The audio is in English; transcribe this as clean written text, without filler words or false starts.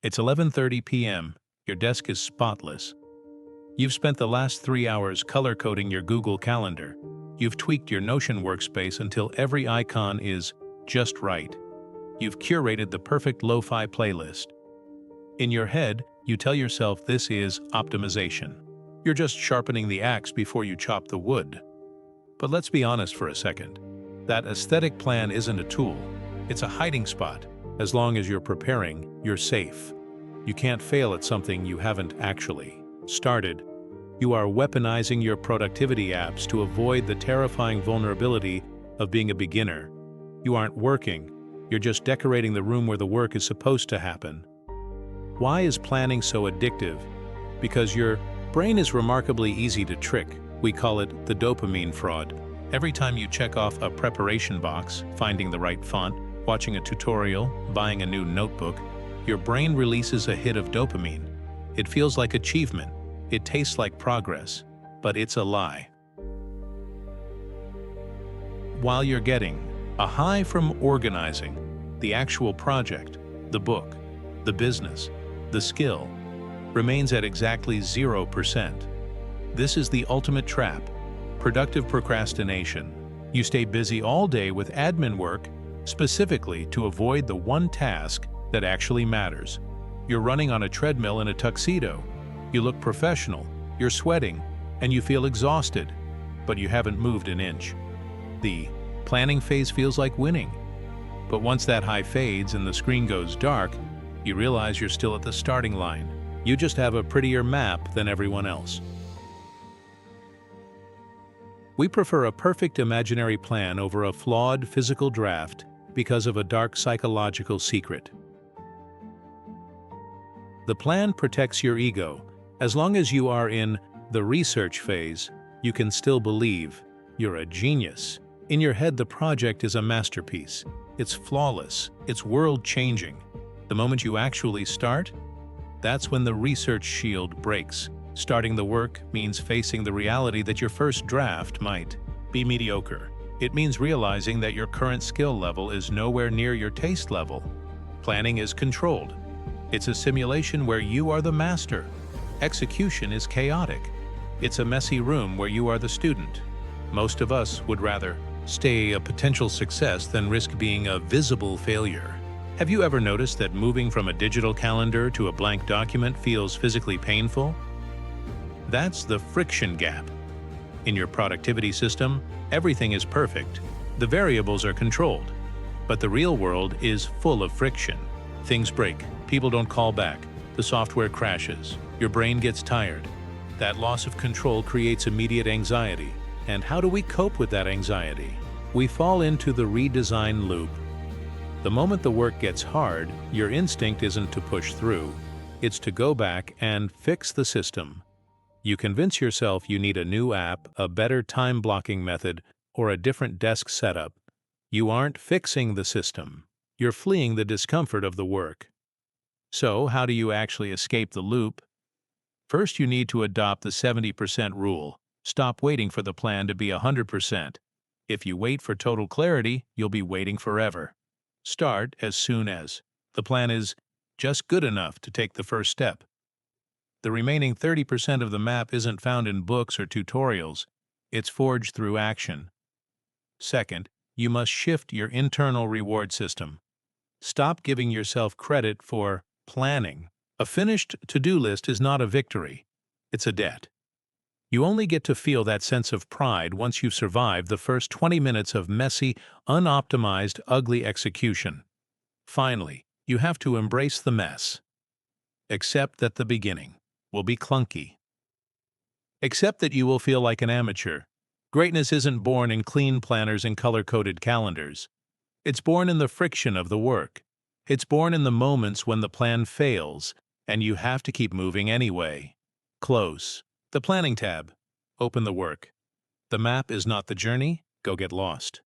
It's 11:30 p.m. Your desk is spotless. You've spent the last 3 hours color-coding your Google Calendar. You've tweaked your Notion workspace until every icon is just right. You've curated the perfect lo-fi playlist. In your head, you tell yourself this is optimization. You're just sharpening the axe before you chop the wood. But let's be honest for a second. That aesthetic plan isn't a tool. It's a hiding spot. As long as you're preparing, you're safe. You can't fail at something you haven't actually started. You are weaponizing your productivity apps to avoid the terrifying vulnerability of being a beginner. You aren't working. You're just decorating the room where the work is supposed to happen. Why is planning so addictive? Because your brain is remarkably easy to trick. We call it the dopamine fraud. Every time you check off a preparation box, finding the right font, watching a tutorial, buying a new notebook, your brain releases a hit of dopamine. It feels like achievement. It tastes like progress, but it's a lie. While you're getting a high from organizing, the actual project, the book, the business, the skill, remains at exactly 0%. This is the ultimate trap, productive procrastination. You stay busy all day with admin work, specifically to avoid the one task that actually matters. You're running on a treadmill in a tuxedo. You look professional, you're sweating, and you feel exhausted, but you haven't moved an inch. The planning phase feels like winning. But once that high fades and the screen goes dark, you realize you're still at the starting line. You just have a prettier map than everyone else. We prefer a perfect imaginary plan over a flawed physical draft because of a dark psychological secret. The plan protects your ego. As long as you are in the research phase, you can still believe you're a genius. In your head, the project is a masterpiece. It's flawless. It's world-changing. The moment you actually start, that's when the research shield breaks. Starting the work means facing the reality that your first draft might be mediocre. It means realizing that your current skill level is nowhere near your taste level. Planning is controlled. It's a simulation where you are the master. Execution is chaotic. It's a messy room where you are the student. Most of us would rather stay a potential success than risk being a visible failure. Have you ever noticed that moving from a digital calendar to a blank document feels physically painful? That's the friction gap. In your productivity system, everything is perfect. The variables are controlled. But the real world is full of friction. Things break. People don't call back. The software crashes. Your brain gets tired. That loss of control creates immediate anxiety. And how do we cope with that anxiety? We fall into the redesign loop. The moment the work gets hard, your instinct isn't to push through. It's to go back and fix the system. You convince yourself you need a new app, a better time-blocking method, or a different desk setup. You aren't fixing the system. You're fleeing the discomfort of the work. So, how do you actually escape the loop? First, you need to adopt the 70% rule. Stop waiting for the plan to be 100%. If you wait for total clarity, you'll be waiting forever. Start as soon as the plan is just good enough to take the first step. The remaining 30% of the map isn't found in books or tutorials. It's forged through action. Second, you must shift your internal reward system. Stop giving yourself credit for planning. A finished to-do list is not a victory. It's a debt. You only get to feel that sense of pride once you've survived the first 20 minutes of messy, unoptimized, ugly execution. Finally, you have to embrace the mess. Accept that the beginning will be clunky. Accept that you will feel like an amateur. Greatness isn't born in clean planners and color-coded calendars. It's born in the friction of the work. It's born in the moments when the plan fails, and you have to keep moving anyway. Close the planning tab. Open the work. The map is not the journey. Go get lost.